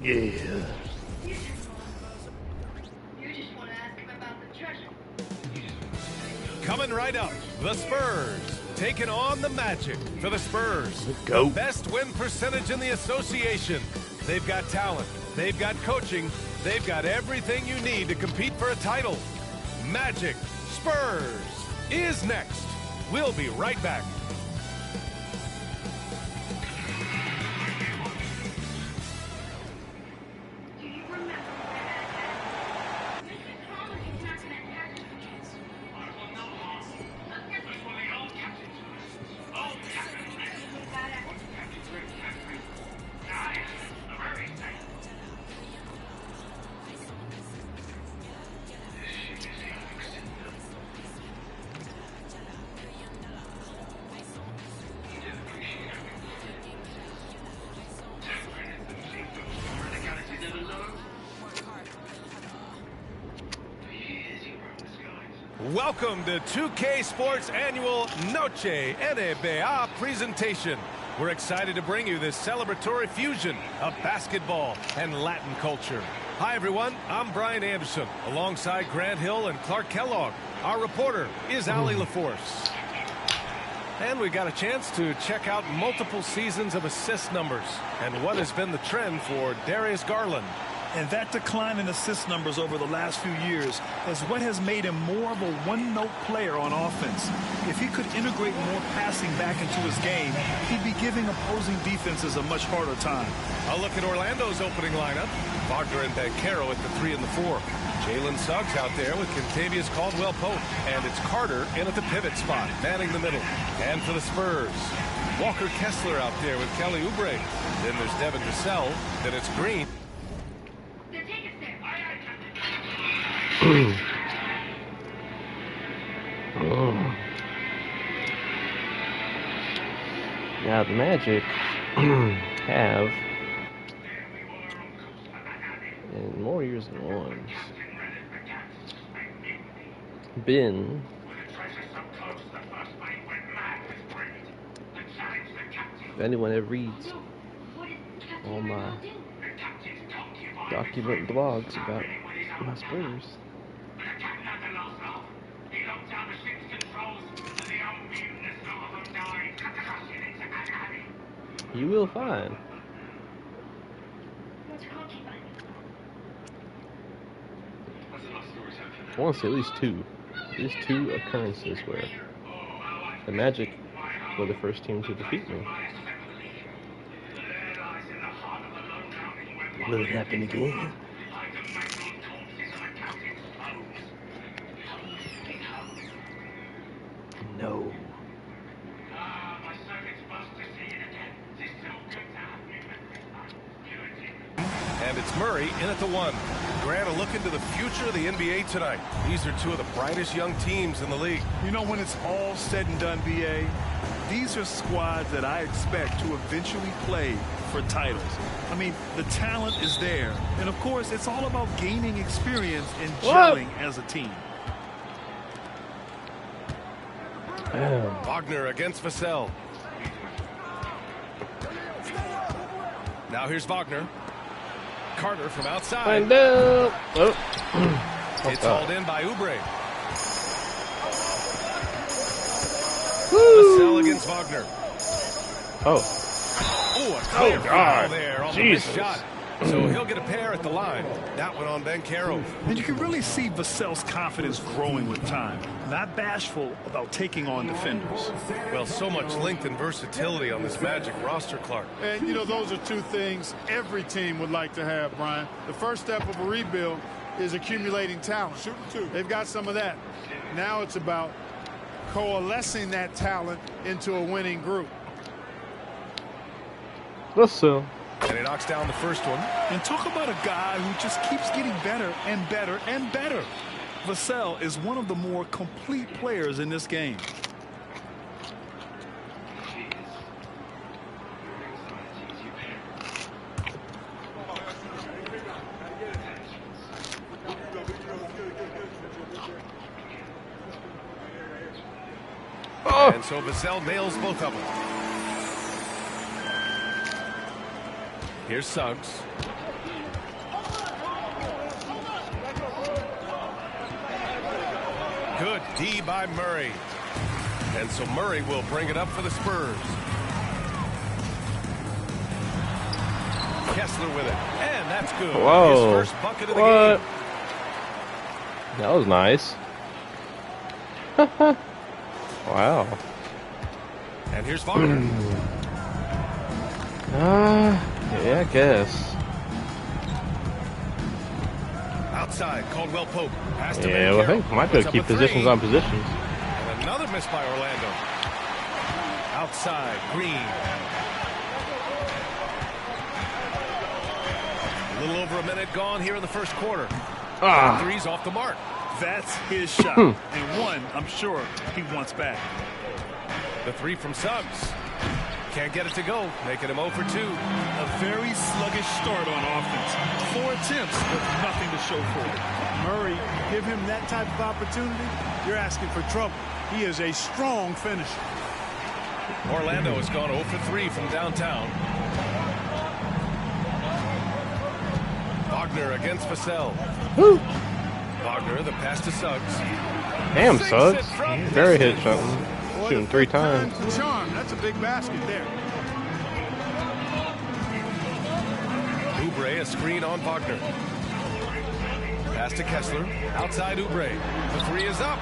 Yeah. Coming right up, the Spurs taking on the Magic. For the Spurs, Go. the best win percentage in the association. They've got talent, they've got coaching, they've got everything you need to compete for a title. Magic Spurs is next. We'll be right back. Welcome to 2K Sports Annual Noche NBA presentation. We're excited to bring you this celebratory fusion of basketball and Latin culture. Hi, everyone. I'm Brian Anderson, alongside Grant Hill and Clark Kellogg. Our reporter is Ali LaForce. And we got a chance to check out multiple seasons of assist numbers and what has been the trend for Darius Garland. And that decline in assist numbers over the last few years is what has made him more of a one-note player on offense. If he could integrate more passing back into his game, he'd be giving opposing defenses a much harder time. A look at Orlando's opening lineup. Wagner and Banchero at the 3 and the 4. Jalen Suggs out there with Kentavious Caldwell-Pope. And it's Carter in at the pivot spot, manning the middle. And for the Spurs, Walker Kessler out there with Kelly Oubre. Then there's Devin Vassell. Then it's Green. Now the Magic have, in more years than once, been if anyone ever reads all my document blogs about my Spurs, you will find I want to say at least two occurrences where the Magic were the first team to defeat me. Will it happen again? No. And it's Murray in at the 1. Grant, a look into the future of the NBA tonight. These are two of the brightest young teams in the league. You know, when it's all said and done, BA, these are squads that I expect to eventually play for titles. I mean, the talent is there. And, of course, it's all about gaining experience and gelling as a team. Wagner against Vassell. Now here's Wagner. Carter from outside. It's hauled in by Oubre. Vassell against Wagner. Oh, a clear foul there on the missed shot. So he'll get a pair at the line. That one on Banchero. And you can really see Vassell's confidence growing with time. Not bashful about taking on defenders. Well, so much length and versatility on this Magic roster, Clark. And, you know, those are two things every team would like to have, Brian. The first step of a rebuild is accumulating talent. They've got some of that. Now it's about coalescing that talent into a winning group. Vassell. And he knocks down the first one. And talk about a guy who just keeps getting better and better and better. Vassell is one of the more complete players in this game. And so Vassell nails both of them. Here's Suggs. D by Murray. And so Murray will bring it up for the Spurs. Kessler with it. And that's good. Whoa. His first bucket of the game. That was nice. Wow. And here's Wagner. Yeah, I guess. Outside, Caldwell Pope. Pass to Yeah, well, I think we might be able to keep positions on positions. And another miss by Orlando. Outside, Green. A little over a minute gone here in the first quarter. Three's off the mark. That's his shot. And one, I'm sure, he wants back. The three from Suggs. Can't get it to go, making him 0 for 2. A very sluggish start on offense. 4 attempts with nothing to show for it. Murray, give him that type of opportunity, you're asking for trouble. He is a strong finisher. Orlando has gone 0 for 3 from downtown. Wagner against Vassell. Wagner, the pass to Suggs. Damn, Suggs. Very hit something. Shooting 3 times. To charm. That's a big basket there. Oubre, a screen on Wagner. Pass to Kessler. Outside Oubre. The three is up.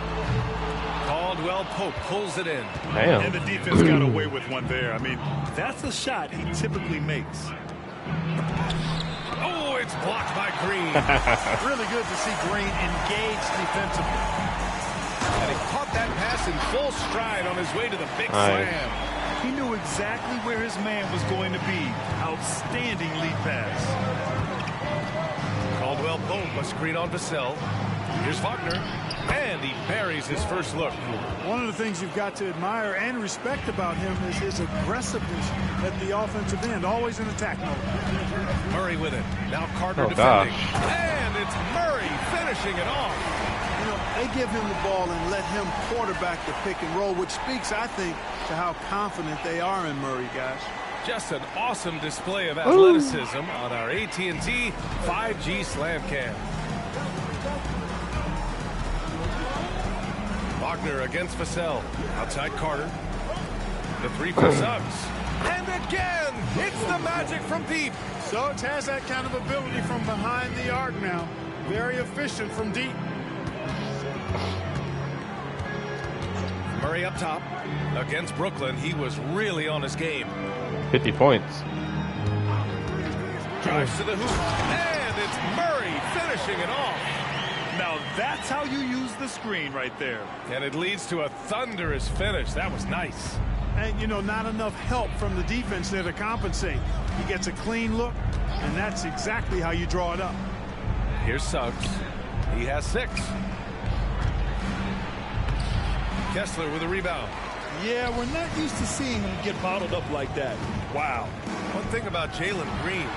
Caldwell Pope pulls it in. Damn. And the defense got away with one there. I mean, that's a shot he typically makes. Oh, it's blocked by Green. Really good to see Green engaged defensively. And he caught that pass in full stride on his way to the big slam. He knew exactly where his man was going to be. Outstanding lead pass. Caldwell Pope, a screen on Vassell. Here's Wagner. And he buries his first look. One of the things you've got to admire and respect about him is his aggressiveness at the offensive end, always in attack mode. Murray with it. Now Carter Gosh. defending. And it's Murray finishing it off. You know, they give him the ball and let him quarterback the pick and roll, which speaks, I think, to how confident they are in Murray, guys. Just an awesome display of athleticism on our AT&T 5G Slam Cam. Wagner against Vassell. Outside Carter. The three for Suggs. And again, it's the magic from deep. Suggs has that kind of ability from behind the arc now. Very efficient from deep. Murray up top. Against Brooklyn, he was really on his game. 50 points. Drives to the hoop. And it's Murray finishing it off. Now that's how you use the screen right there. And it leads to a thunderous finish. That was nice. And, you know, not enough help from the defense there to compensate. He gets a clean look, and that's exactly how you draw it up. Here's Suggs. He has 6. Kessler with a rebound. Yeah, we're not used to seeing him get bottled up like that. Wow. One thing about Jalen Green,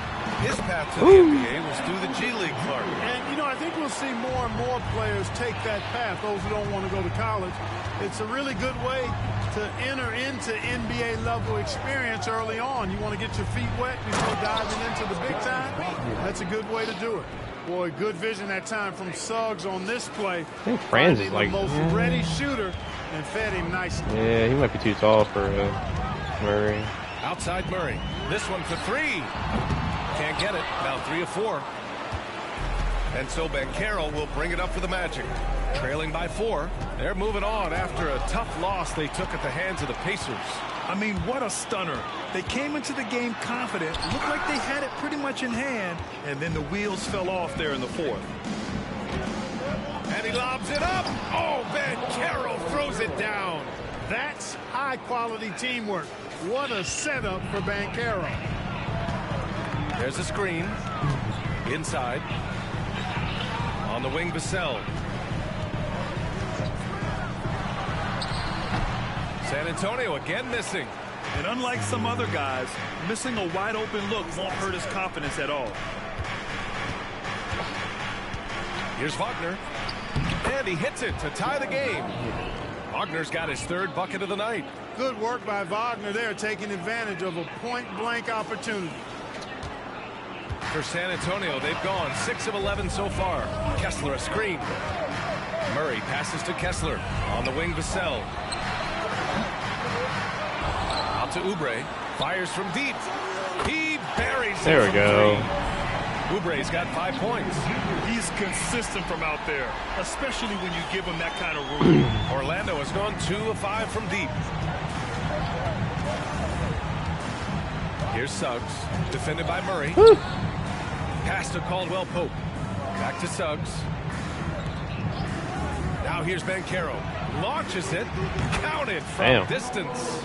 his path to the NBA was through the G League, Clark. And, you know, I think we'll see more and more players take that path, those who don't want to go to college. It's a really good way to enter into NBA level experience early on. You want to get your feet wet before diving into the big time? That's a good way to do it. Boy, good vision that time from Suggs on this play. I think Franz is like the most ready shooter and fed him nicely. Yeah, he might be too tall for Murray. Outside Murray. This one for 3. Can't get it. Now 3 of 4. And so Banchero will bring it up for the Magic. Trailing by 4. They're moving on after a tough loss they took at the hands of the Pacers. I mean, what a stunner. They came into the game confident, looked like they had it pretty much in hand, and then the wheels fell off there in the 4th. And he lobs it up. Oh, Banchero throws it down. That's high-quality teamwork. What a setup for Banchero. There's a screen. Inside. On the wing, Vassell. San Antonio again missing. And unlike some other guys, missing a wide-open look won't hurt his confidence at all. Here's Wagner. And he hits it to tie the game. Wagner's got his 3rd bucket of the night. Good work by Wagner there, taking advantage of a point-blank opportunity. For San Antonio, they've gone 6 of 11 so far. Kessler a screen. Murray passes to Kessler. On the wing, Vassell. Out to Oubre. Fires from deep. He buries it. There we go. Oubre's got 5 points. He's consistent from out there, especially when you give him that kind of room. Orlando has gone 2 of 5 from deep. Here's Suggs, defended by Murray. Woo. Pass to Caldwell Pope. Back to Suggs. Now here's Banchero. Launches it. Counted from distance.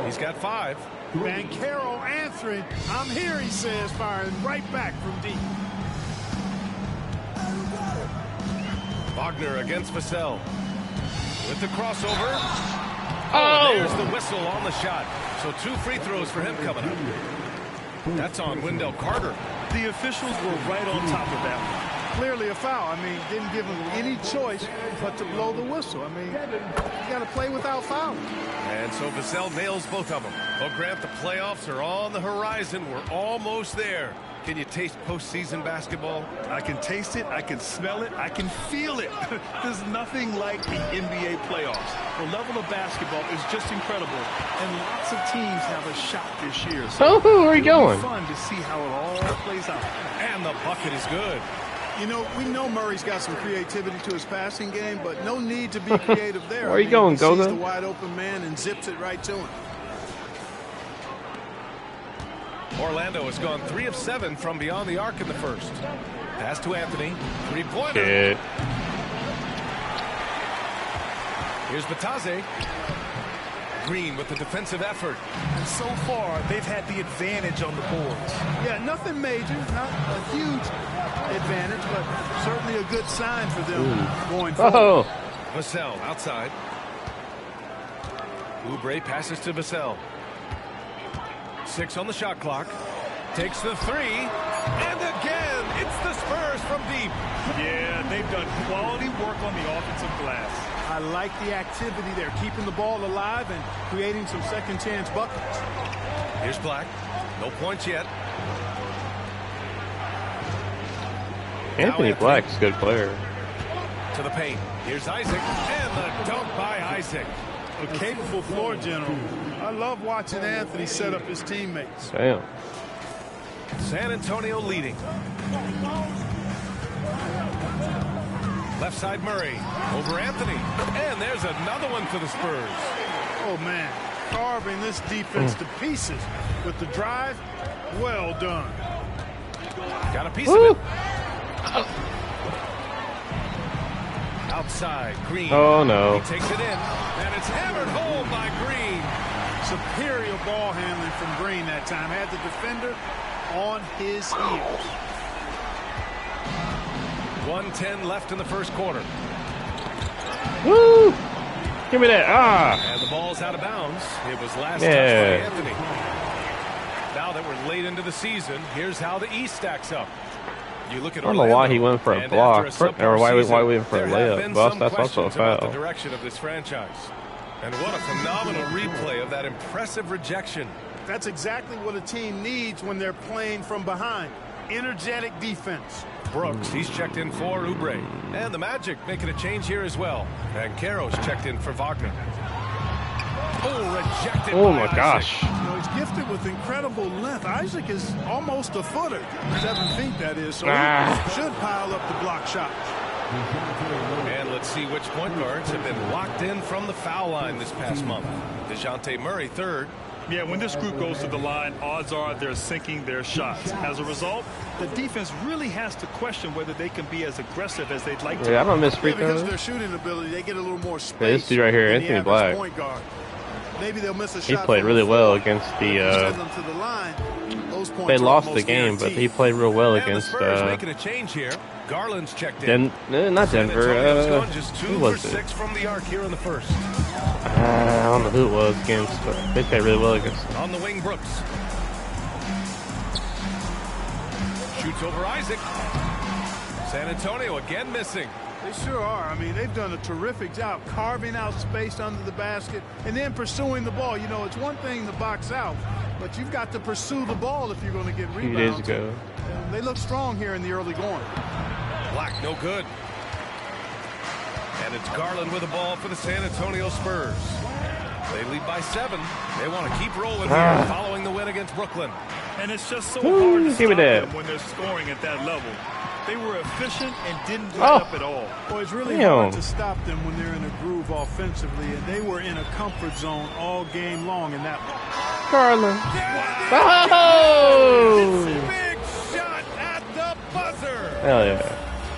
He's got 5. Banchero answering. I'm here, he says, firing right back from deep. Wagner against Vassell. With the crossover. Oh! There's the whistle on the shot. So 2 free throws for him coming up. That's on Wendell Carter. The officials were right on top of that one. Clearly a foul. I mean, didn't give him any choice but to blow the whistle. I mean, you got to play without fouling. And so Vassell nails both of them. Well, Grant, the playoffs are on the horizon. We're almost there. Can you taste postseason basketball? I can taste it, I can smell it, I can feel it. There's nothing like the NBA playoffs. The level of basketball is just incredible, and lots of teams have a shot this year. So where are you going? Fun to see how it all plays out. And the bucket is good. You know, we know Murray's got some creativity to his passing game, but no need to be creative there. Where are you going, Goga? He sees the wide open man and zips it right to him. Orlando has gone 3 of 7 from beyond the arc in the first. Pass to Anthony. 3-pointer. Shit. Here's Batase. Green with the defensive effort. And so far, they've had the advantage on the boards. Yeah, nothing major, not a huge advantage, but certainly a good sign for them going forward. Oh! Vassell outside. Oubre passes to Vassell. 6 on the shot clock. Takes the 3. And again, it's the Spurs from deep. Yeah, they've done quality work on the offensive glass. I like the activity there, keeping the ball alive and creating some second chance buckets. Here's Black. No points yet. Anthony Black's a good player. To the paint. Here's Isaac. And the dunk by Isaac. A capable floor general. I love watching Anthony set up his teammates. Damn. San Antonio leading. Left side Murray. Over Anthony. And there's another one for the Spurs. Oh, man. Carving this defense to pieces with the drive. Well done. Got a piece of it. Outside, Green. Oh, no. He takes it in, and it's hammered home by Green. Superior ball handling from Green that time. Had the defender on his heels. 1:10 left in the first quarter. Woo! Give me that. Ah! And the ball's out of bounds. It was last Yeah. touched by Anthony. Now that we're late into the season, here's how the East stacks up. You look at I don't know why he went for a block, or why we went for a layup. Boss, that's also a foul. The direction of this franchise. And what a phenomenal replay of that impressive rejection. That's exactly what a team needs when they're playing from behind. Energetic defense. Brooks, he's checked in for Oubre. And the Magic making a change here as well. And Caro's checked in for Wagner. Oh, rejected Oh, by my Isaac. gosh. You know, he's gifted with incredible length. Isaac is almost a footer. 7 feet, that is. So he should pile up the block shots. And let's see which point guards have been locked in from the foul line this past month. DeJounte Murray, 3rd. Yeah, when this group goes to the line, odds are they're sinking their shots. As a result, the defense really has to question whether they can be as aggressive as they'd like to. Yeah, I don't miss free Because throws. of their shooting ability, they get a little more space. Yeah, this dude right here, than the Anthony average Black. Point guard. Maybe they'll miss a He shot played from really the well floor. against If you the. send them to the line, those points They are lost the almost game, but he guaranteed. played real well And against. the Spurs making a change here. Garland's checked in. Not San Denver. Antonio's gone just Who 2 was for it? 6 from the arc here in the first. I don't know who it was against, but they played really well against. On the wing, Brooks. Shoots over Isaac. San Antonio again missing. They sure are. I mean, they've done a terrific job carving out space under the basket and then pursuing the ball. You know, it's one thing to box out, but you've got to pursue the ball if you're going to get A few rebounds. days ago. They look strong here in the early going. Black, no good. And it's Garland with the ball for the San Antonio Spurs. They lead by 7. They want to keep rolling here following the win against Brooklyn. And it's just so hard to stop that. them when they're scoring at that level. They were efficient and didn't give up at all. Well, it's really hard to stop them when they're in a groove offensively, and they were in a comfort zone all game long in that one. Garland. Oh! Big shot at the buzzer. Hell yeah.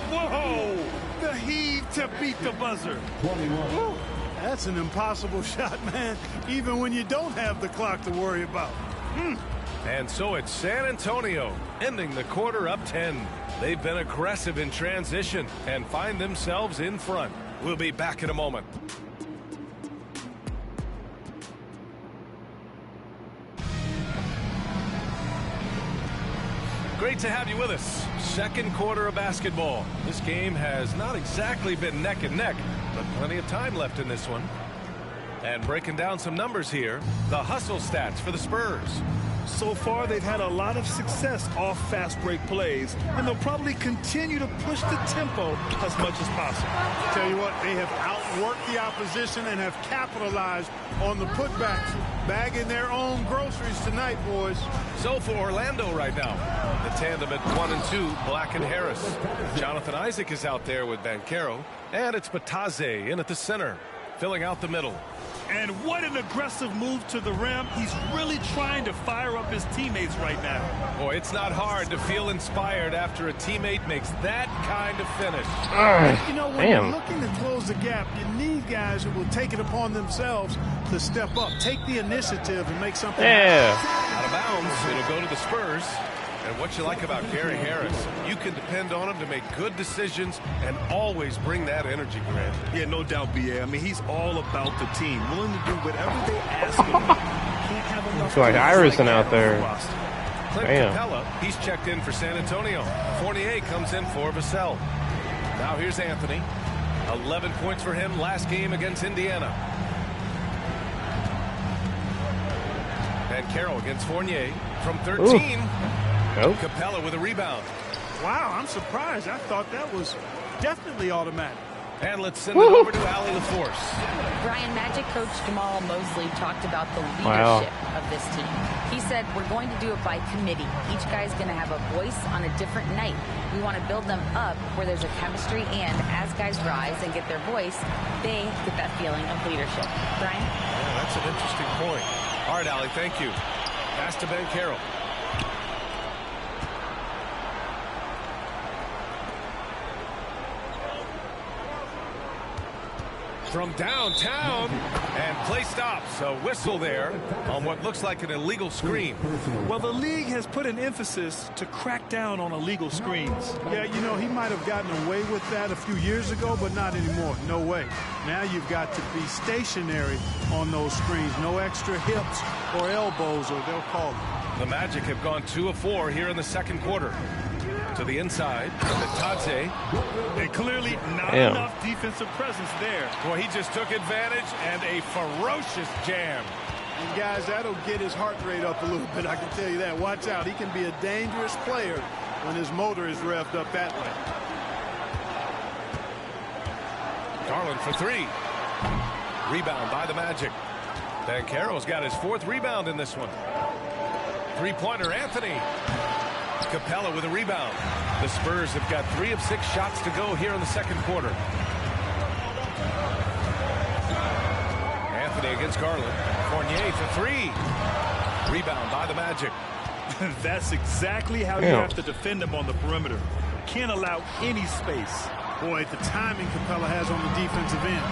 Whoa! The heave to beat the buzzer. Woo. That's an impossible shot, man, even when you don't have the clock to worry about. And so it's San Antonio ending the quarter up 10. They've been aggressive in transition and find themselves in front. We'll be back in a moment. Great to have you with us. Second quarter of basketball. This game has not exactly been neck and neck, but plenty of time left in this one. And breaking down some numbers here, the hustle stats for the Spurs. So far, they've had a lot of success off fast break plays, and they'll probably continue to push the tempo as much as possible. Tell you what, they have outworked the opposition and have capitalized on the putbacks, bagging their own groceries tonight, boys. So for Orlando right now, the tandem at 1 and 2, Black and Harris. Jonathan Isaac is out there with Banchero, and it's Bataze in at the center, filling out the middle. And what an aggressive move to the rim. He's really trying to fire up his teammates right now. Boy, it's not hard to feel inspired after a teammate makes that kind of finish. You know, when you're looking to close the gap, you need guys who will take it upon themselves to step up, take the initiative, and make something happen. Out of bounds, it'll go to the Spurs. And what you like about Gary Harris, you can depend on him to make good decisions and always bring that energy, Grant. Yeah, no doubt, B.A. I mean, he's all about the team, willing to do whatever they ask of him. Can't have enough. It's like Iverson out there. Clint Capella, he's checked in for San Antonio. Fournier comes in for Vassell. Now here's Anthony. 11 points for him last game against Indiana. Banchero against Fournier from 13. Nope. Capella with a rebound. Wow, I'm surprised. I thought that was definitely automatic. And let's send it over to Allie LaForce. Brian, Magic coach Jamal Mosley talked about the leadership of this team. He said, we're going to do it by committee. Each guy's going to have a voice on a different night. We want to build them up where there's a chemistry, and as guys rise and get their voice, they get that feeling of leadership. Brian? Yeah, that's an interesting point. All right, Allie, thank you. Pass to Banchero. From downtown, and play stops. A whistle there on what looks like an illegal screen. Well, the league has put an emphasis to crack down on illegal screens. Yeah, you know, he might have gotten away with that a few years ago, but not anymore. No way. Now you've got to be stationary on those screens. No extra hips or elbows, or they'll call them. The Magic have gone 2 of 4 here in the second quarter. To the inside, Tadze. And clearly not enough defensive presence there. Boy, he just took advantage and a ferocious jam. And guys, that'll get his heart rate up a little bit, I can tell you that. Watch out, he can be a dangerous player when his motor is revved up that way. Garland for 3. Rebound by the Magic. Banchero's got his 4th rebound in this one. Three-pointer, Anthony. Capella with a rebound. The Spurs have got 3 of 6 shots to go here in the second quarter. Anthony against Garland. Fournier for 3. Rebound by the Magic. That's exactly how you have to defend them on the perimeter. Can't allow any space. Boy, the timing Capella has on the defensive end.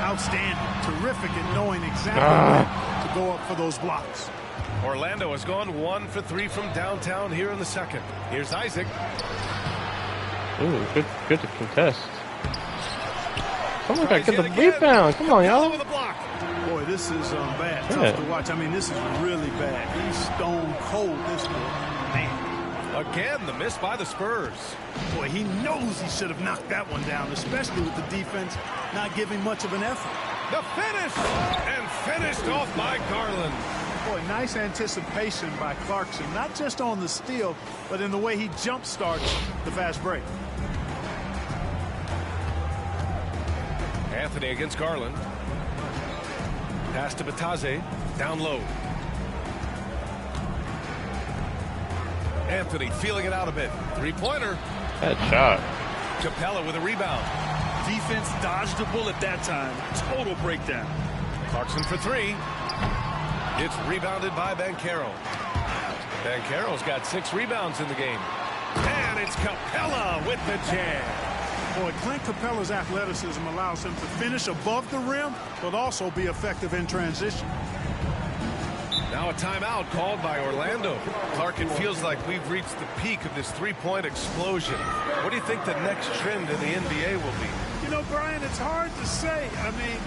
Outstanding. Terrific at knowing exactly when to go up for those blocks. Orlando has gone 1 for 3 from downtown here in the second. Here's Isaac. Ooh, good to contest. Someone got to get the rebound. Come on, y'all. Boy, this is bad. Tough to watch. I mean, this is really bad. He's stone cold this one. Man. Again, the miss by the Spurs. Boy, he knows he should have knocked that one down, especially with the defense not giving much of an effort. The finish! And finished off by Garland. Boy, nice anticipation by Clarkson, not just on the steal, but in the way he jump starts the fast break. Anthony against Garland. Pass to Batase. Down low. Anthony feeling it out a bit. Three-pointer. That shot. Capella with a rebound. Defense dodged the bullet that time. Total breakdown. Clarkson for three. It's rebounded by Banchero. Banchero's got 6 rebounds in the game. And it's Capella with the jam. Boy, Clint Capella's athleticism allows him to finish above the rim, but also be effective in transition. Now a timeout called by Orlando. Clark, it feels like we've reached the peak of this three-point explosion. What do you think the next trend in the NBA will be? You know, Brian, it's hard to say. I mean,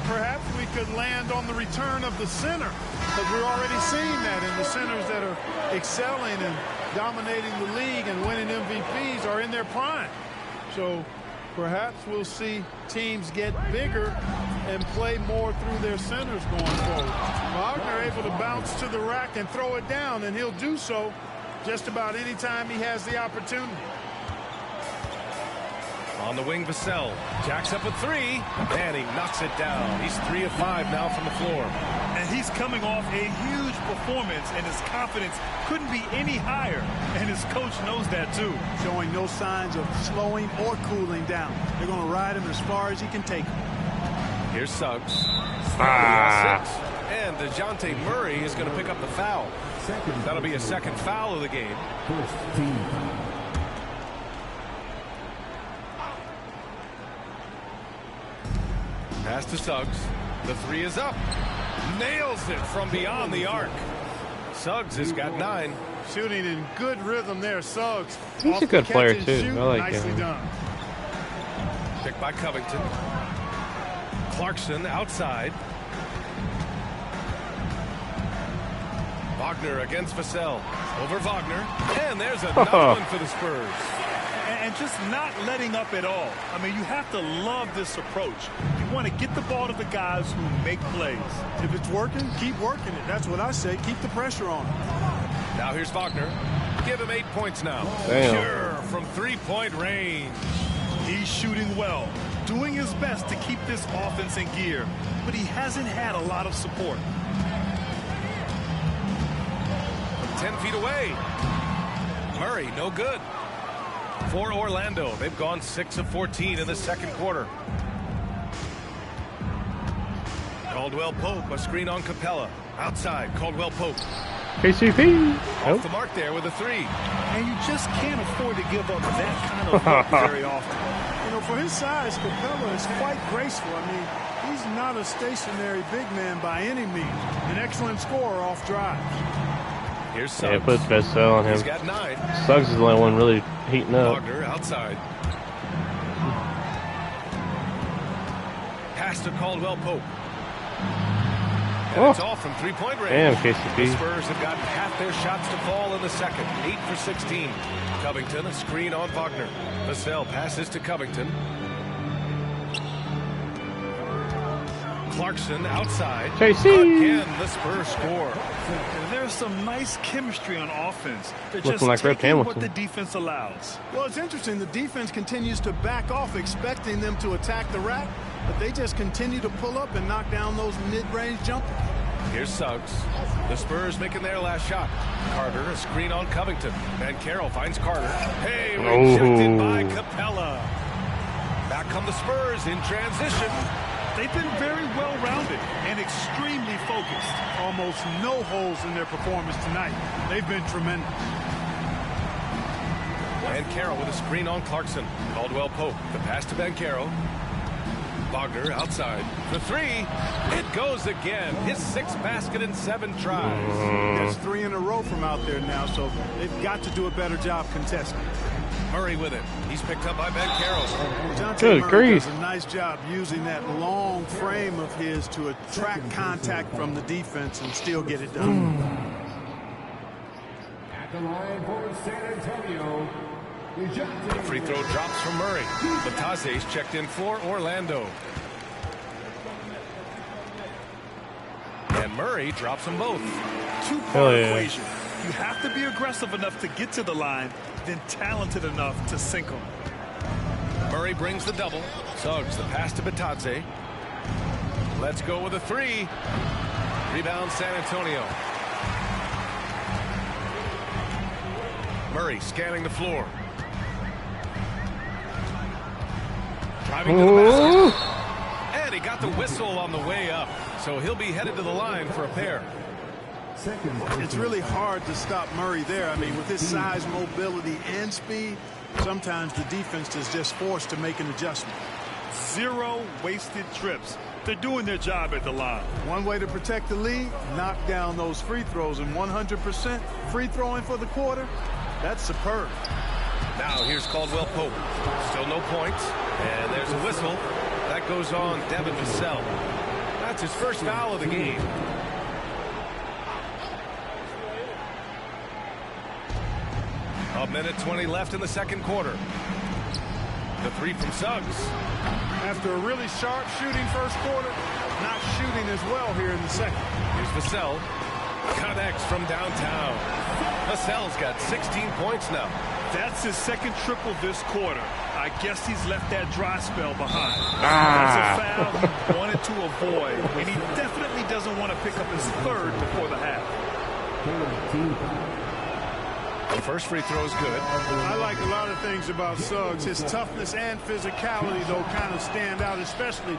perhaps we could land on the return of the center, because we're already seeing that in the centers that are excelling and dominating the league and winning MVPs are in their prime. So perhaps we'll see teams get bigger and play more through their centers going forward. Wagner able to bounce to the rack and throw it down, and he'll do so just about any time he has the opportunity. On the wing, Vassell jacks up a three, and he knocks it down. He's 3 of 5 now from the floor. And he's coming off a huge performance, and his confidence couldn't be any higher. And his coach knows that, too. Showing no signs of slowing or cooling down. They're going to ride him as far as he can take him. Here's Suggs. 6. And DeJounte Murray is going to pick up the foul. That'll be a second foul of the game. Pass to Suggs. The three is up. Nails it from beyond the arc. Suggs has got 9. Shooting in good rhythm there, Suggs. He's a good player, too. I like Nicely him. done. Picked by Covington. Clarkson outside. Wagner against Vassell. Over Wagner. And there's another one for the Spurs. And just not letting up at all. I mean, you have to love this approach. You want to get the ball to the guys who make plays. If it's working, keep working it. That's what I say. Keep the pressure on. Now here's Wagner. Give him 8 points now. Damn. Sure, from 3-point range. He's shooting well, doing his best to keep this offense in gear, but he hasn't had a lot of support. From 10 feet away. Murray, no good. For Orlando, they've gone 6 of 14 in the second quarter. Caldwell Pope, a screen on Capella. Outside, Caldwell Pope. KCP. Off the mark there with a 3. And you just can't afford to give up that kind of look very often. You know, for his size, Capella is quite graceful. I mean, he's not a stationary big man by any means. An excellent scorer off drive. Here's Suggs. Yeah, puts Vassell on him. He's got 9. Suggs is the only one really heating up. Wagner outside. Pass to Caldwell Pope. And it's all from 3-point range. Damn, The KCP. Spurs have gotten half their shots to fall in the second. 8 for 16. Covington, a screen on Wagner. Vassell passes to Covington. Clarkson outside. KC. Again, the Spurs score. There's some nice chemistry on offense. They're Looking just like Rip taking what Hamilton. the defense allows. Well, it's interesting. The defense continues to back off, expecting them to attack the rack, but they just continue to pull up and knock down those mid-range jumpers. Here's Suggs. The Spurs making their last shot. Carter, a screen on Covington. Banchero finds Carter. Hey, rejected by Capella. Back come the Spurs in transition. They've been very well-rounded and extremely focused. Almost no holes in their performance tonight. They've been tremendous. Banchero with a screen on Clarkson. Caldwell Pope. The pass to Banchero. Wagner outside. The 3. It goes again. His 6th basket in 7 tries. That's 3 in a row from out there now, so they've got to do a better job contesting. Murray with it. He's picked up by Banchero. Good Murray grief. does a nice job using that long frame of his to attract contact from the defense and still get it done. At the line for San Antonio, The free throw drops from Murray. Batase's checked in for Orlando. And Murray drops them both. Two-part equation. You have to be aggressive enough to get to the line, then talented enough to sink them. Murray brings the double. Suggs the pass to Batadze. Let's go with a three. Rebound San Antonio. Murray scanning the floor. Driving to the basket. And he got the whistle on the way up. So he'll be headed to the line for a pair. It's really hard to stop Murray there. I mean, with his size, mobility, and speed, sometimes the defense is just forced to make an adjustment. 0 wasted trips. They're doing their job at the line. One way to protect the lead, knock down those free throws, and 100% free throwing for the quarter, that's superb. Now here's Caldwell Pope. Still no points. And there's a whistle. That goes on Devin Vassell. That's his first foul of the game. A minute 20 left in the second quarter. The three from Suggs. After a really sharp shooting first quarter, not shooting as well here in the second. Here's Vassell. Connects from downtown. Vassell's got 16 points now. That's his second triple this quarter. I guess he's left that dry spell behind. That's a foul he wanted to avoid, and he definitely doesn't want to pick up his third before the half. The first free throw is good. I like a lot of things about Suggs. His toughness and physicality, though, kind of stand out, especially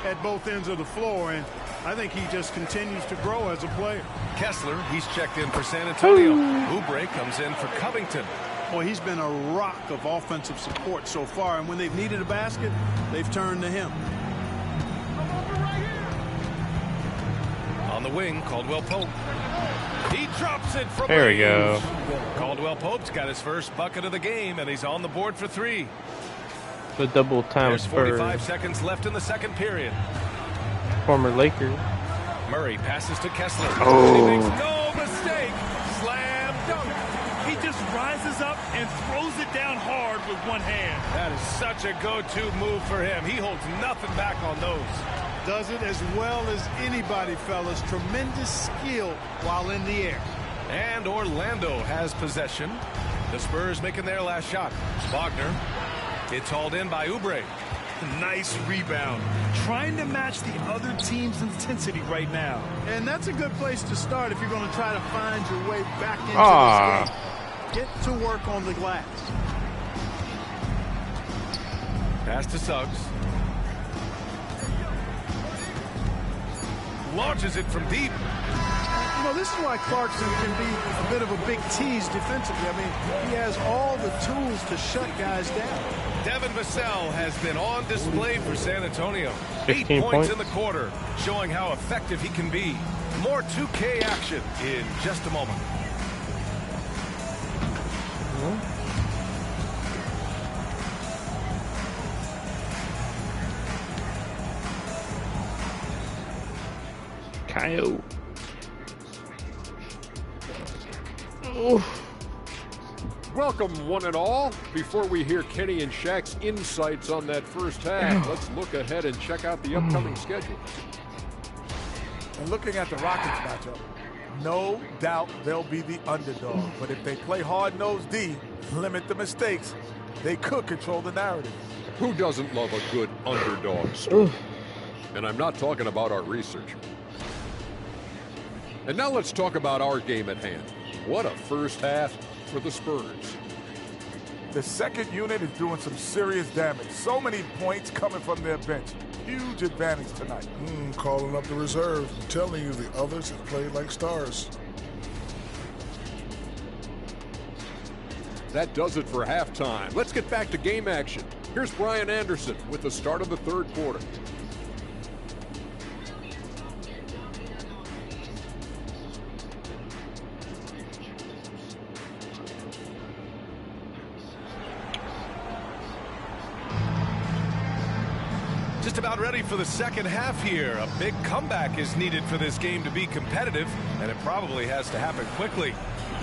at both ends of the floor. And I think he just continues to grow as a player. Kessler, he's checked in for San Antonio. Oubre comes in for Covington. Boy, he's been a rock of offensive support so far. And when they've needed a basket, they've turned to him. On the wing, Caldwell Pope. He drops it from There we go. Caldwell Pope's got his first bucket of the game, and he's on the board for three. The double time There's 45 Spurs. seconds left in the second period. Former Laker. Murray passes to Kessler. Oh. He makes no mistake. Slam dunk. He just rises up and throws it down hard with one hand. That is such a go-to move for him. He holds nothing back on those. Does it as well as anybody, fellas. Tremendous skill while in the air. And Orlando has possession. The Spurs making their last shot. Wagner. It's hauled in by Oubre. Nice rebound. Trying to match the other team's intensity right now. And that's a good place to start if you're going to try to find your way back into this game. Get to work on the glass. Pass to Suggs. Launches it from deep. You know, this is why Clarkson can be a bit of a big tease defensively. I mean, he has all the tools to shut guys down. Devin Vassell has been on display for San Antonio. 15 8 points points in the quarter, showing how effective he can be. More 2K action in just a moment. Kyle. Welcome, one and all. Before we hear Kenny and Shaq's insights on that first half, let's look ahead and check out the upcoming schedule. And looking at the Rockets matchup, no doubt they'll be the underdog. But if they play hard-nosed D, limit the mistakes, they could control the narrative. Who doesn't love a good underdog story? And I'm not talking about our research. And now let's talk about our game at hand. What a first half for the Spurs. The second unit is doing some serious damage. So many points coming from their bench. Huge advantage tonight. Calling up the reserves. I'm telling you, the others have played like stars. That does it for halftime. Let's get back to game action. Here's Brian Anderson with the start of the third quarter. Just about ready for the second half here. A big comeback is needed for this game to be competitive, and it probably has to happen quickly.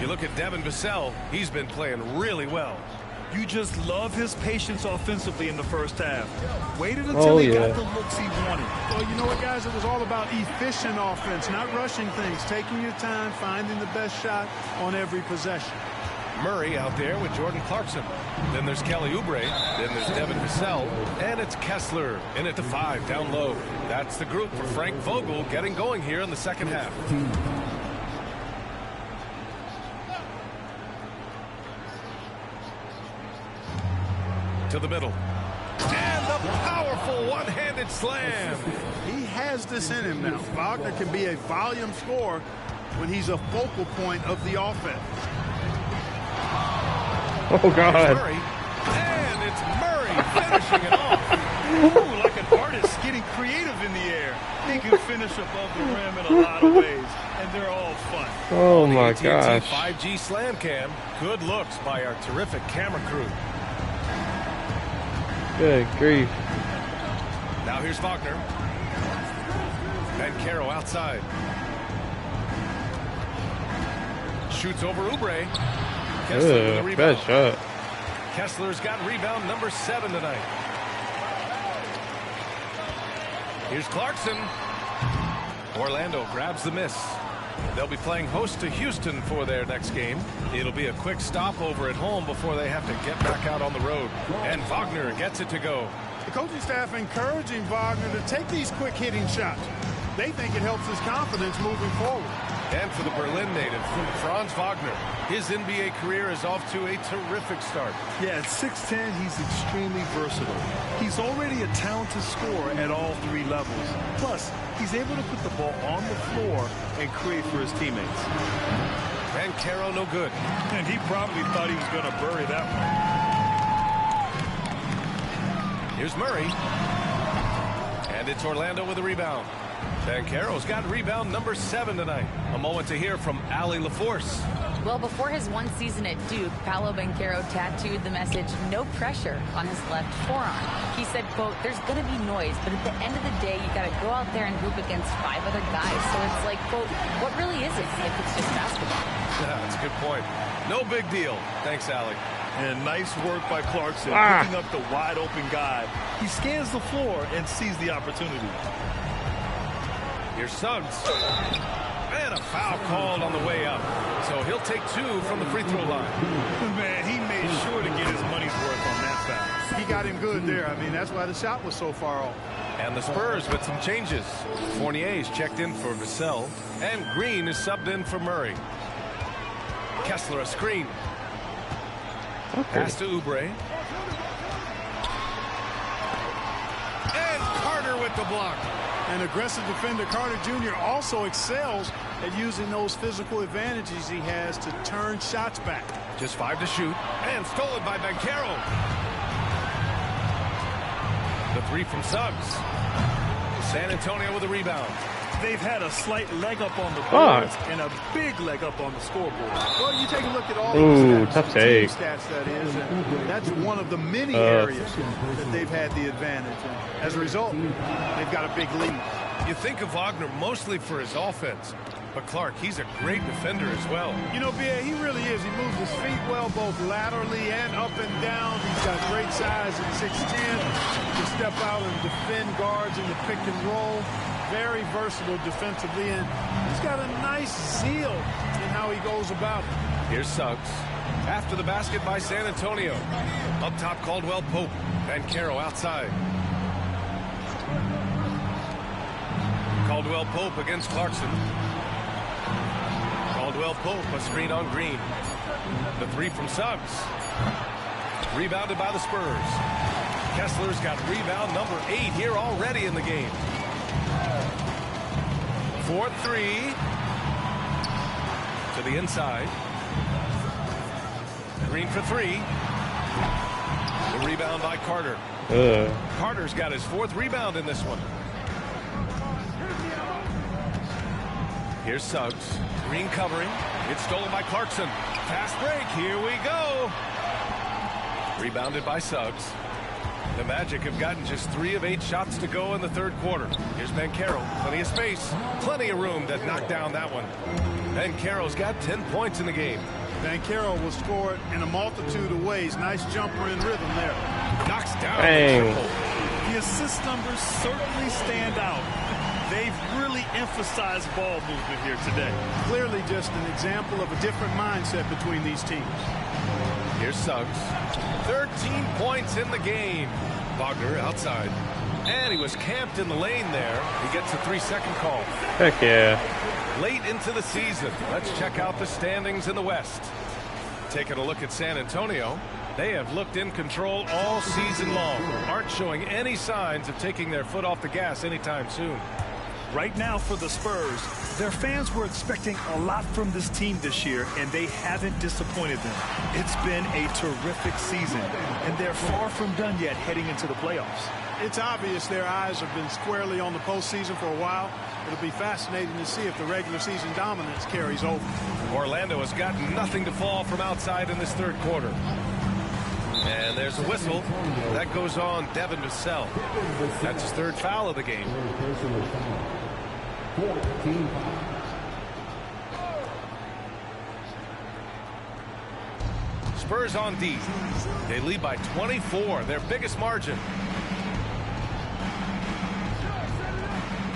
You look at Devin Vassell, he's been playing really well. You just love his patience offensively in the first half. Waited until he got the looks he wanted. Well, you know what, guys? It was all about efficient offense, not rushing things, taking your time, finding the best shot on every possession. Murray out there with Jordan Clarkson. Then there's Kelly Oubre. Then there's Devin Vassell. And it's Kessler in at the 5 down low. That's the group for Frank Vogel getting going here in the second half. To the middle. And the powerful one-handed slam. He has this in him now. Wagner can be a volume scorer when he's a focal point of the offense. Oh, God. Murray. And it's Murray finishing it off. Ooh, like an artist getting creative in the air. He can finish above the rim in a lot of ways, and they're all fun. Oh, my AT&T gosh. 5G Slam Cam. Good looks by our terrific camera crew. Good grief. Now here's Wagner. And Caro outside. Shoots over Oubre. Kessler with the rebound. Bad shot. Kessler's got rebound number 7 tonight. Here's Clarkson. Orlando grabs the miss. They'll be playing host to Houston for their next game. It'll be a quick stopover at home before they have to get back out on the road. And Wagner gets it to go. The coaching staff encouraging Wagner to take these quick hitting shots. They think it helps his confidence moving forward. And for the Berlin native, Franz Wagner, his NBA career is off to a terrific start. Yeah, at 6'10", he's extremely versatile. He's already a talented scorer at all 3 levels. Plus, he's able to put the ball on the floor and create for his teammates. And Caro no good. And he probably thought he was going to bury that one. Here's Murray. And it's Orlando with a rebound. Banchero's got rebound number 7 tonight. A moment to hear from Allie LaForce. Well, before his one season at Duke, Paolo Banchero tattooed the message, "No pressure," on his left forearm. He said, quote, "There's going to be noise, but at the end of the day, you got to go out there and hoop against 5 other guys." So it's like, quote, what really is it if it's just basketball? Yeah, that's a good point. No big deal. Thanks, Allie. And nice work by Clarkson, picking up the wide open guy. He scans the floor and sees the opportunity. Here's Suggs. And a foul called on the way up. So he'll take 2 from the free throw line. Man, he made sure to get his money's worth on that foul. He got him good there. I mean, that's why the shot was so far off. And the Spurs with some changes. Fournier's checked in for Vassell. And Green is subbed in for Murray. Kessler a screen. Okay. Pass to Oubre. And Carter with the block. An aggressive defender, Carter Jr. also excels at using those physical advantages he has to turn shots back. Just 5 to shoot. And stolen by Banchero. The 3 from Suggs. San Antonio with a rebound. They've had a slight leg up on the boards and a big leg up on the scoreboard. Well, you take a look at all Ooh, the tough take. stats, that is, and that's one of the many areas that they've had the advantage. And as a result, they've got a big lead. You think of Wagner mostly for his offense, but Clark, he's a great defender as well. You know, B.A., he really is. He moves his feet well, both laterally and up and down. He's got great size at 6'10". He can step out and defend guards in the pick and roll. Very versatile defensively, and he's got a nice zeal in how he goes about it. Here's Suggs. After the basket by San Antonio. Up top, Caldwell Pope. And Caro outside. Caldwell Pope against Clarkson. Caldwell Pope, a screen on Green. The 3 from Suggs. Rebounded by the Spurs. Kessler's got rebound number 8 here already in the game. 4-3 to the inside. Green for 3. The rebound by Carter. Carter's got his 4th rebound in this one. Here's Suggs. Green covering. It's stolen by Clarkson. Fast break. Here we go. Rebounded by Suggs. The Magic have gotten just 3 of 8 shots to go in the 3rd quarter. Here's Banchero. Plenty of space. Plenty of room to knock down that one. Banchero's got 10 points in the game. Banchero will score it in a multitude of ways. Nice jumper in rhythm there. Knocks down Bang. the triple. The assist numbers certainly stand out. They've really emphasized ball movement here today. Clearly just an example of a different mindset between these teams. Here's Suggs. 13 points in the game. Wagner outside. And he was camped in the lane there. He gets a 3-second call. Heck yeah. Late into the season, let's check out the standings in the West. Taking a look at San Antonio. They have looked in control all season long. Aren't showing any signs of taking their foot off the gas anytime soon. Right now for the Spurs, their fans were expecting a lot from this team this year, and they haven't disappointed them. It's been a terrific season, and they're far from done yet heading into the playoffs. It's obvious their eyes have been squarely on the postseason for a while. It'll be fascinating to see if the regular season dominance carries over. Orlando has got nothing to fall from outside in this third quarter. And there's a whistle. That goes on Devin Vassell. That's his third foul of the game. Spurs on D. They lead by 24, their biggest margin.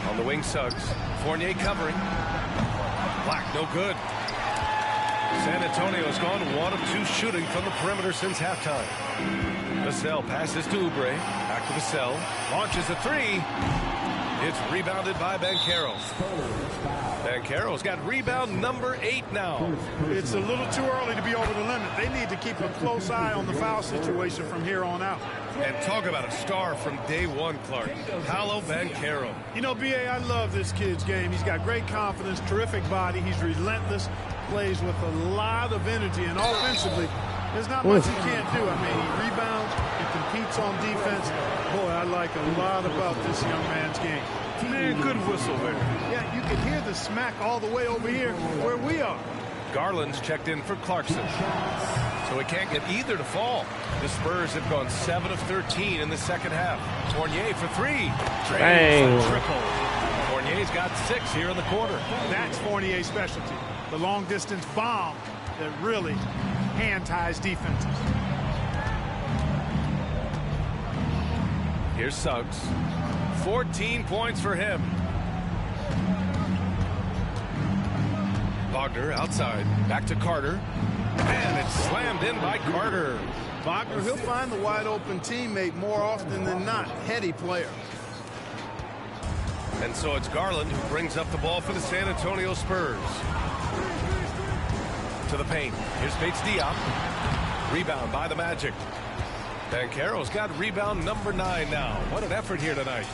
On the wing, Suggs. Fournier covering. Black, no good. San Antonio's gone 1 of 2 shooting from the perimeter since halftime. Vassell passes to Oubre. Back to Vassell. Launches a 3. It's rebounded by Banchero. Banchero's got rebound number 8 now. It's a little too early to be over the limit. They need to keep a close eye on the foul situation from here on out. And talk about a star from day one, Clark. Paolo Banchero. You know, B.A., I love this kid's game. He's got great confidence, terrific body. He's relentless, plays with a lot of energy, and offensively, there's not much he can't do. I mean, he rebounds, he competes on defense. Boy, I like a lot about this young man's game. Man, good whistle there. Yeah, you can hear the smack all the way over here where we are. Garland's checked in for Clarkson. So he can't get either to fall. The Spurs have gone 7 of 13 in the second half. Fournier for 3. Bang. Triple. Fournier's got 6 here in the quarter. That's Fournier's specialty. The long-distance bomb that really hand-ties defenses. Here's Suggs. 14 points for him. Wagner outside. Back to Carter. And it's slammed in by Carter. Wagner, he'll find the wide-open teammate more often than not. Heady player. And so it's Garland who brings up the ball for the San Antonio Spurs. To the paint. Here's Bates Diop. Rebound by the Magic. Banchero's got rebound number 9 now. What an effort here tonight.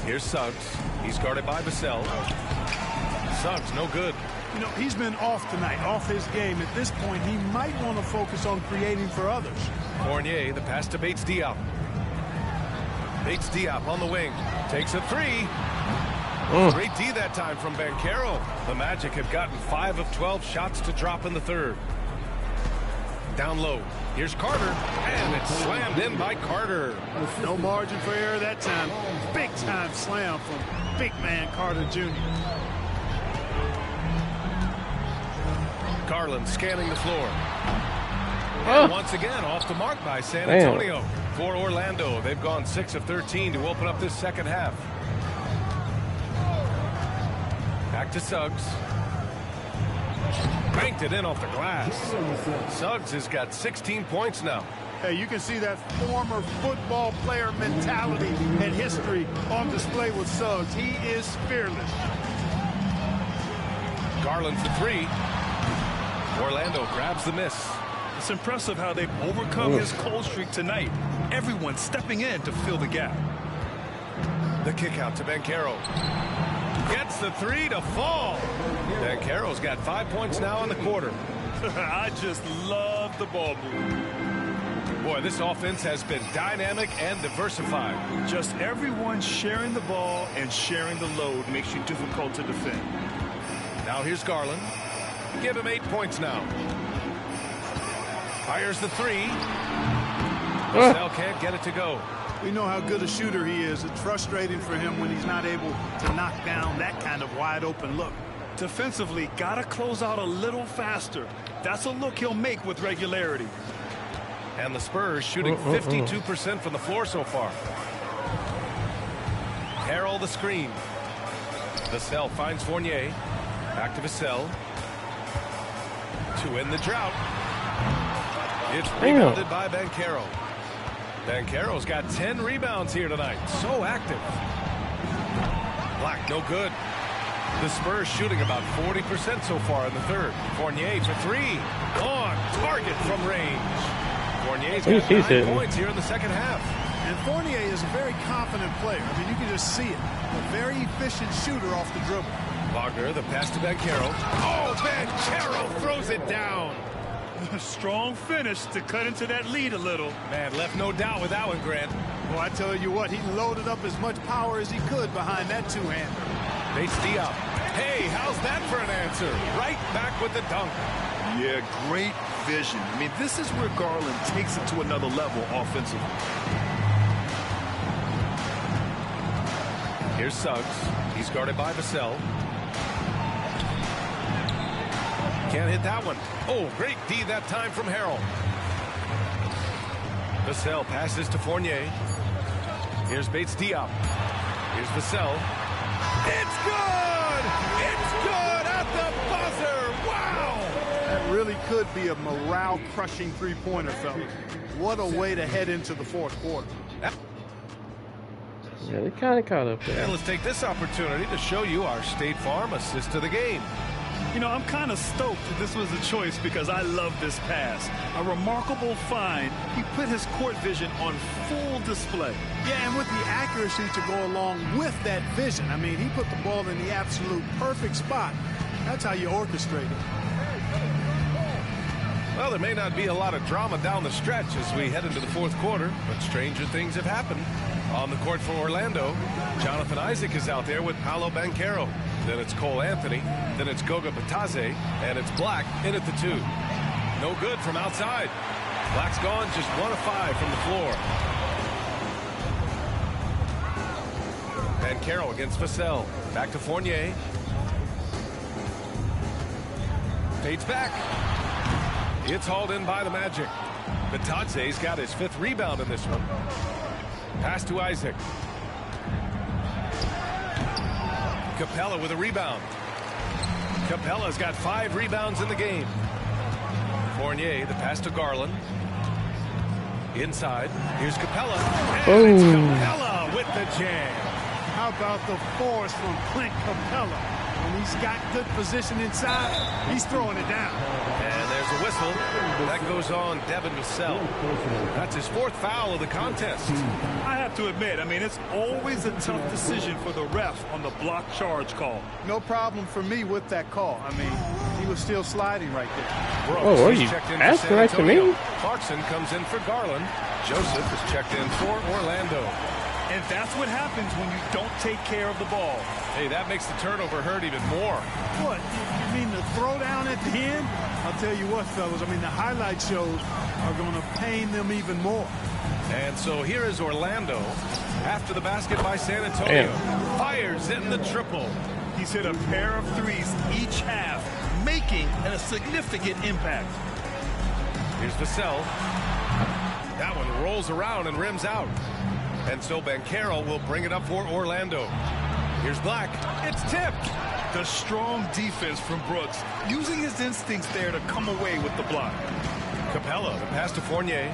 Here's Suggs. He's guarded by Vassell. Suggs, no good. You know, he's been off tonight, off his game. At this point, he might want to focus on creating for others. Fournier, the pass to Bates Diop. Bates Diop on the wing. Takes a 3. Great D that time from Banchero. The Magic have gotten 5 of 12 shots to drop in the third. Down low. Here's Carter. And it's slammed in by Carter. No margin for error that time. Big time slam from big man Carter Jr. Garland scanning the floor. And once again off the mark by San Antonio. For Orlando, they've gone 6 of 13 to open up this second half. Back to Suggs. Banked it in off the glass. Suggs has got 16 points now. Hey, you can see that former football player mentality and history on display with Suggs. He is fearless. Garland for 3. Orlando grabs the miss. It's impressive how they've overcome his cold streak tonight. Everyone stepping in to fill the gap. The kick out to Banchero. Gets the 3 to fall. Banchero's got 5 points now in the quarter. I just love the ball movement. Boy, this offense has been dynamic and diversified. Just everyone sharing the ball and sharing the load makes you difficult to defend. Now here's Garland. Give him 8 points now. Fires the 3. Vassell can't get it to go. We know how good a shooter he is. It's frustrating for him when he's not able to knock down that kind of wide open look. Defensively, gotta close out a little faster. That's a look he'll make with regularity. And the Spurs shooting 52% from the floor so far. Harrell the screen. Vassell finds Fournier. Back to Vassell. To end the drought. It's rebounded by Banchero. Banchero's got 10 rebounds here tonight. So active. Black, no good. The Spurs shooting about 40% so far in the third. Fournier for three. On target from range. Fournier's got 9 points here in the second half. And Fournier is a very confident player. I mean, you can just see it. A very efficient shooter off the dribble. Wagner, the pass to Banchero. Oh, Banchero throws it down. A strong finish to cut into that lead a little. Man, left no doubt with that one, Grant. Well, I tell you what, he loaded up as much power as he could behind that two-hander. Bates Diop. Hey, how's that for an answer? Right back with the dunk. Yeah, great vision. I mean, this is where Garland takes it to another level offensively. Here's Suggs. He's guarded by Vassell. Can't hit that one. Oh, great D that time from Harrell. Vassell passes to Fournier. Here's Bates Diop. Here's Vassell. It's good! It's good at the buzzer! Wow! That really could be a morale-crushing three-pointer, fellas. What a way to head into the fourth quarter. Yeah, they kind of caught up there. And let's take this opportunity to show you our State Farm assist to the game. You know, I'm kind of stoked that this was a choice because I love this pass. A remarkable find. He put his court vision on full display. Yeah, and with the accuracy to go along with that vision. I mean, he put the ball in the absolute perfect spot. That's how you orchestrate it. Well, there may not be a lot of drama down the stretch as we head into the fourth quarter, but stranger things have happened. On the court for Orlando, Jonathan Isaac is out there with Paolo Banchero. Then it's Cole Anthony. Then it's Goga Batadze. And it's Black in at the 2. No good from outside. Black's gone just 1 of 5 from the floor. Banchero against Vassell. Back to Fournier. Fades back. It's hauled in by the Magic. Batadze's got his 5th rebound in this one. Pass to Isaac. Capella with a rebound. Capella's got 5 rebounds in the game. Fournier, the pass to Garland. Inside. Here's Capella. And it's Capella with the jam. How about the force from Clint Capella? When he's got good position inside, he's throwing it down. And there's a whistle. That goes on Devin Vassell. That's his 4th foul of the contest. I have to admit, I mean, it's always a tough decision for the ref on the block charge call. No problem for me with that call. I mean, he was still sliding right there. Oh, what are you asking right to me? Clarkson comes in for Garland. Joseph is checked in for Orlando. And that's what happens when you don't take care of the ball. Hey, that makes the turnover hurt even more. What? You mean the throwdown at the end? I'll tell you what, fellas. I mean, the highlight shows are going to pain them even more. And so here is Orlando after the basket by San Antonio. Fires in the triple. He's hit a pair of threes each half, making a significant impact. Here's Vassell. That one rolls around and rims out. And so Banchero will bring it up for Orlando. Here's Black. It's tipped. The strong defense from Brooks, using his instincts there to come away with the block. Capella, the pass to Fournier.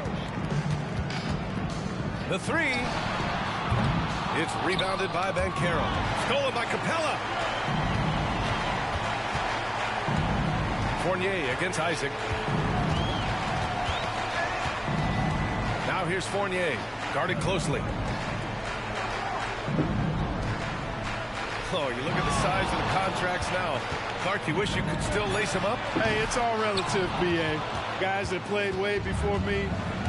The 3. It's rebounded by Banchero. Stolen by Capella. Fournier against Isaac. Now here's Fournier. Guarded closely. Oh, you look at the size of the contracts now. Clark, you wish you could still lace them up? Hey, it's all relative, B.A. Guys that played way before me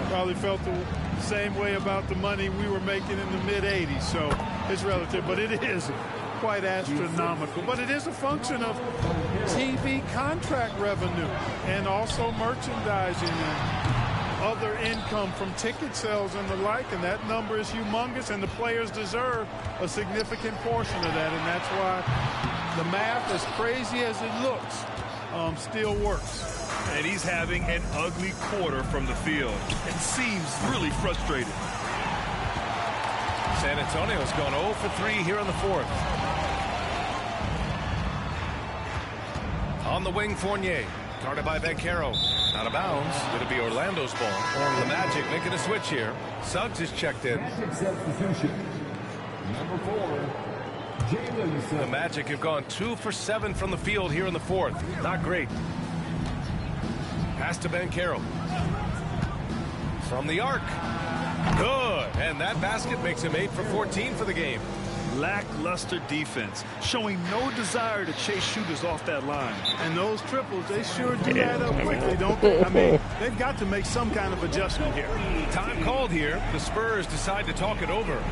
probably felt the same way about the money we were making in the mid-'80s. So it's relative, but it is quite astronomical. But it is a function of TV contract revenue and also merchandising and other income from ticket sales and the like, and that number is humongous, and the players deserve a significant portion of that, and that's why the math, as crazy as it looks, still works. And he's having an ugly quarter from the field. It seems really frustrated. San Antonio's gone 0 for 3 here in the fourth. On the wing, Fournier. Guarded by Banchero. Out of bounds. It'll be Orlando's ball. The Magic making a switch here. Suggs is checked in. Number 4, Jameson. The Magic have gone 2 for 7 from the field here in the fourth. Not great. Pass to Banchero. From the arc. Good. And that basket makes him 8 for 14 for the game. Lackluster defense, showing no desire to chase shooters off that line. And those triples, they sure do add up quickly, don't they? I mean, they've got to make some kind of adjustment here. Time called here. The Spurs decide to talk it over.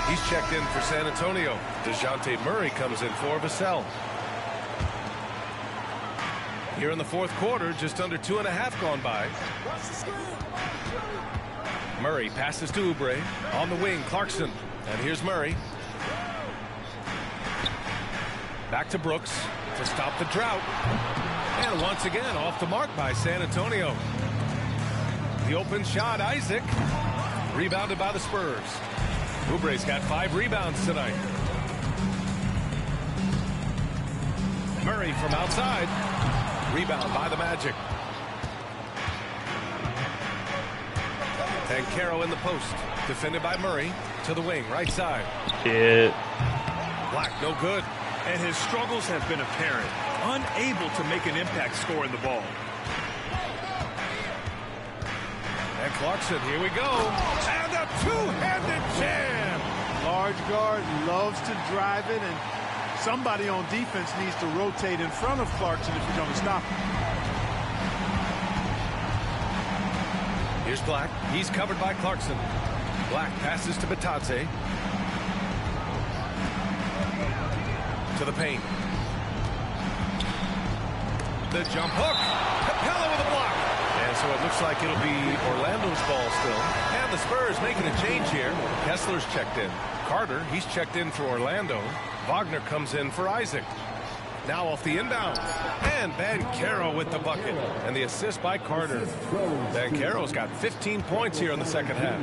He's checked in for San Antonio. DeJounte Murray comes in for Vassell. Here in the fourth quarter, just under 2.5 gone by. Murray passes to Oubre. On the wing, Clarkson. And here's Murray. Back to Brooks to stop the drought. And once again, off the mark by San Antonio. The open shot, Isaac. Rebounded by the Spurs. Oubre's got 5 rebounds tonight. Murray from outside. Rebound by the Magic. And Caro in the post. Defended by Murray. To the wing, right side. Shit. Black, no good. And his struggles have been apparent. Unable to make an impact scoring the ball. And Clarkson, here we go. And a two-handed jam. Large guard loves to drive it, and somebody on defense needs to rotate in front of Clarkson if you're going to stop him. Here's Black. He's covered by Clarkson. Black passes to Batadze. To the paint. The jump hook. Capella with a block. And so it looks like it'll be Orlando's ball still. And the Spurs making a change here. Kessler's checked in. Carter, he's checked in for Orlando. Wagner comes in for Isaac. Now off the inbound. And Banchero with the bucket. And the assist by Carter. Banchero's got 15 points here in the second half.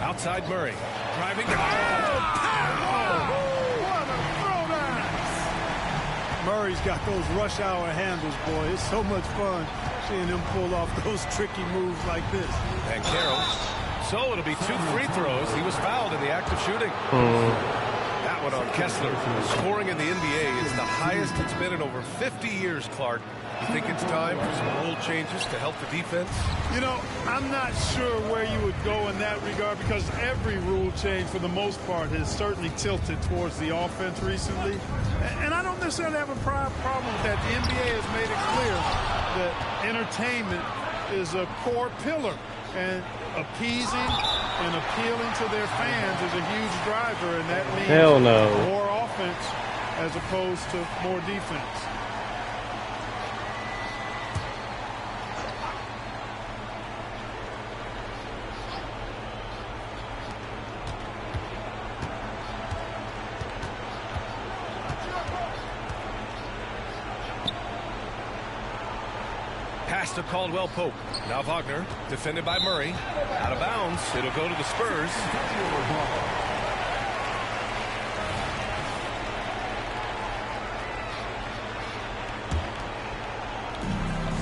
Outside Murray. Driving. Murray's got those rush hour handles, boy. It's so much fun seeing him pull off those tricky moves like this. Banchero. So it'll be 2 free throws. He was fouled in the act of shooting. That one on Kessler. Scoring in the NBA is the highest it's been in over 50 years, Clark. You think it's time for some rule changes to help the defense? You know, I'm not sure where you would go in that regard, because every rule change, for the most part, has certainly tilted towards the offense recently. And I don't necessarily have a problem with that. The NBA has made it clear that entertainment is a core pillar, and appeasing and appealing to their fans is a huge driver, and that means more offense as opposed to more defense. To Caldwell Pope. Now Wagner, defended by Murray. Out of bounds. It'll go to the Spurs.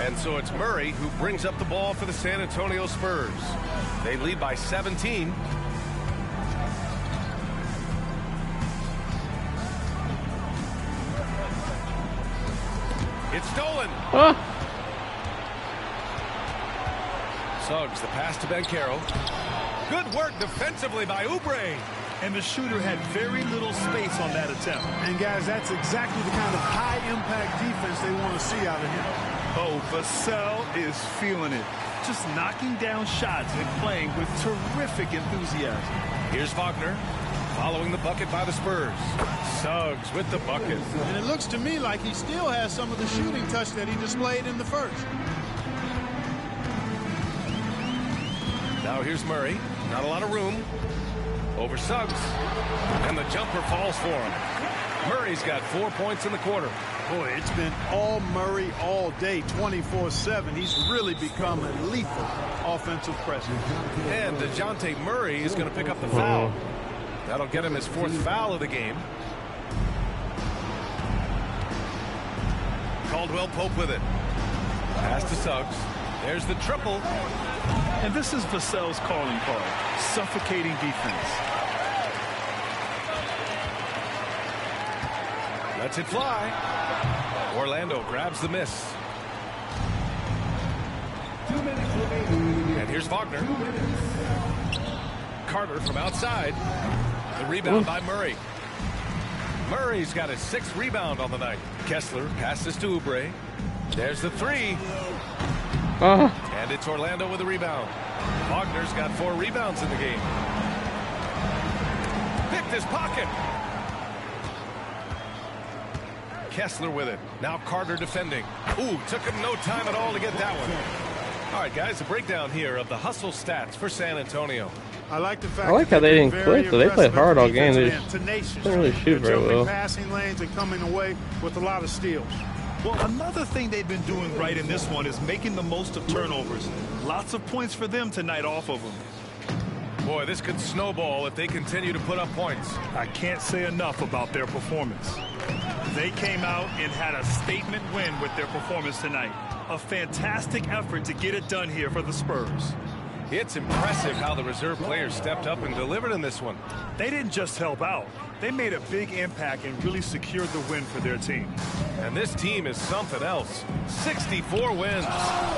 And so it's Murray who brings up the ball for the San Antonio Spurs. They lead by 17. It's stolen. Suggs, the pass to Banchero. Good work defensively by Oubre. And the shooter had very little space on that attempt. And, guys, that's exactly the kind of high-impact defense they want to see out of him. Oh, Vassell is feeling it. Just knocking down shots and playing with terrific enthusiasm. Here's Wagner following the bucket by the Spurs. Suggs with the bucket. And it looks to me like he still has some of the shooting touch that he displayed in the first. Now here's Murray. Not a lot of room. Over Suggs. And the jumper falls for him. Murray's got 4 points in the quarter. Boy, it's been all Murray all day, 24/7. He's really become a lethal offensive presence. And DeJounte Murray is going to pick up the foul. That'll get him his 4th foul of the game. Caldwell Pope with it. Pass to Suggs. There's the triple. And this is Vassell's calling card. Suffocating defense. Lets it fly. Orlando grabs the miss. And here's Wagner. Carter from outside. The rebound by Murray. Murray's got his 6th rebound on the night. Kessler passes to Oubre. There's the 3. And it's Orlando with a rebound. Wagner's got 4 rebounds in the game. Picked his pocket. Kessler with it. Now Carter defending. Ooh, took him no time at all to get that one. All right, guys, a breakdown here of the hustle stats for San Antonio. I like the fact I like how they didn't quit, though. They played hard all game. They just tenacious. didn't really shoot very well. Passing lanes and coming away with a lot of steals. Well, another thing they've been doing right in this one is making the most of turnovers. Lots of points for them tonight off of them. Boy, this could snowball if they continue to put up points. I can't say enough about their performance. They came out and had a statement win with their performance tonight. A fantastic effort to get it done here for the Spurs. It's impressive how the reserve players stepped up and delivered in this one. They didn't just help out. They made a big impact and really secured the win for their team. And this team is something else. 64 wins.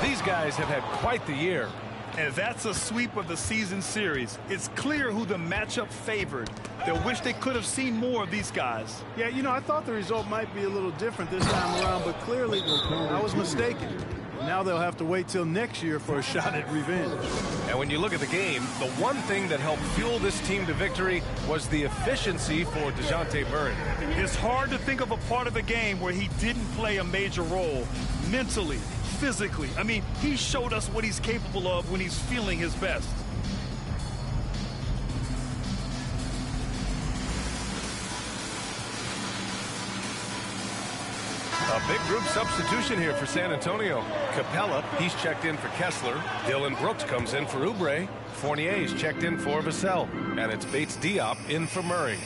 These guys have had quite the year. And that's a sweep of the season series. It's clear who the matchup favored. They'll wish they could have seen more of these guys. Yeah, you know, I thought the result might be a little different this time around, but clearly I was mistaken. Now they'll have to wait till next year for a shot at revenge. And when you look at the game, the one thing that helped fuel this team to victory was the efficiency for DeJounte Murray. It's hard to think of a part of the game where he didn't play a major role mentally, physically. I mean, he showed us what he's capable of when he's feeling his best. A big group substitution here for San Antonio. Capella, he's checked in for Kessler. Dylan Brooks comes in for Oubre. Fournier's checked in for Vassell. And it's Bates Diop in for Murray.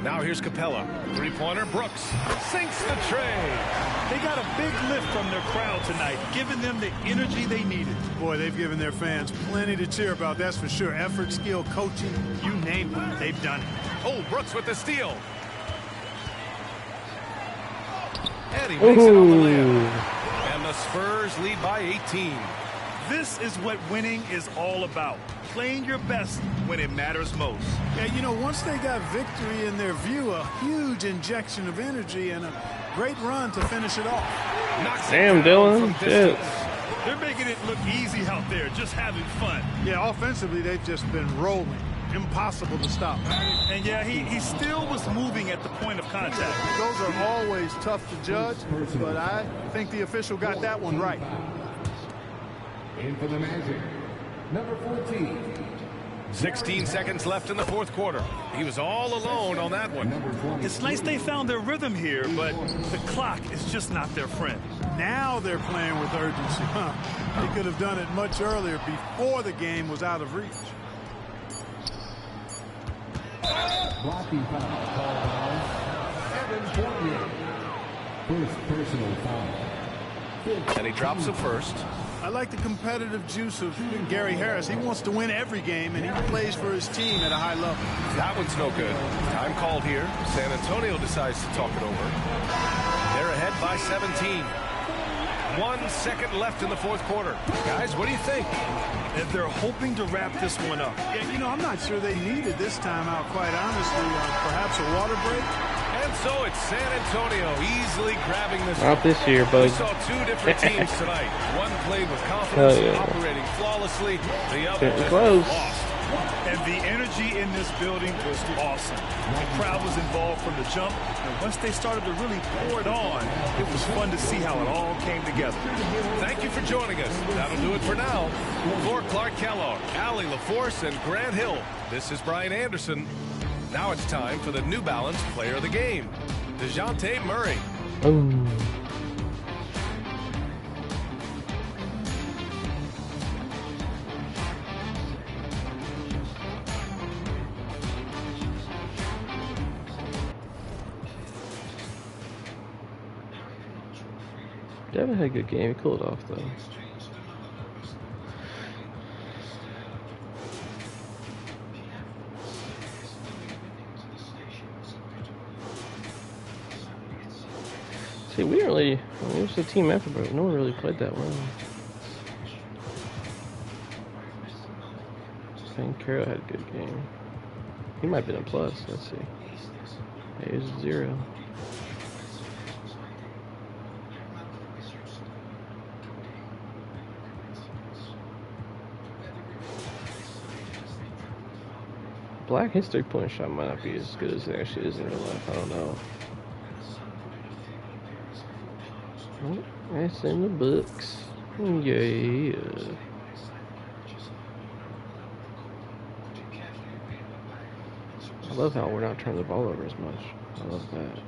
Now here's Capella. Three-pointer, Brooks sinks the tray. They got a big lift from their crowd tonight, giving them the energy they needed. Boy, they've given their fans plenty to cheer about, that's for sure. Effort, skill, coaching, you name it, they've done it. Oh, Brooks with the steal. And he makes it on the layup. And the Spurs lead by 18. This is what winning is all about. Playing your best when it matters most. Yeah, you know, once they got victory in their view, a huge injection of energy and a great run to finish it off. Damn, Dylan. Shit. They're making it look easy out there, just having fun. Yeah, offensively, they've just been rolling. Impossible to stop. And yeah, he still was moving at the point of contact. Those are always tough to judge, but I think the official got that one right. In for the Magic, number 14. 16 seconds left in the fourth quarter. He was all alone on that one. It's nice they found their rhythm here, but the clock is just not their friend. Now they're playing with urgency. They could have done it much earlier before the game was out of reach. Blocking foul called on Evan Fournier. First personal foul. And he drops the first. I like the competitive juice of Gary Harris. He wants to win every game, and he plays for his team at a high level. That one's no good. Time called here. San Antonio decides to talk it over. They're ahead by 17. 1 second left in the fourth quarter. Guys, what do you think? And they're hoping to wrap this one up. Yeah, you know, I'm not sure they needed this timeout, quite honestly. Perhaps a water break. And so it's San Antonio easily grabbing this. Not this year, bud. We saw two different teams tonight. One played with confidence, yeah. operating flawlessly. The other Getting just close. lost. And the energy in this building was awesome. The crowd was involved from the jump, and once they started to really pour it on, it was fun to see how it all came together. Thank you for joining us. That'll do it for now. For Clark Kellogg, Allie LaForce, and Grant Hill, this is Brian Anderson. Now it's time for the New Balance Player of the Game, DeJounte Murray. Devin had a good game. He cooled off, though. See, we didn't really... I mean, it was a team effort, but no one really played that well. I think Carroll had a good game. He might have been a plus. Let's see. Yeah, he was a 0. Black, his 3-point shot might not be as good as it actually is in real life. I don't know. Oh, that's in the books. Yeah. I love how we're not turning the ball over as much. I love that.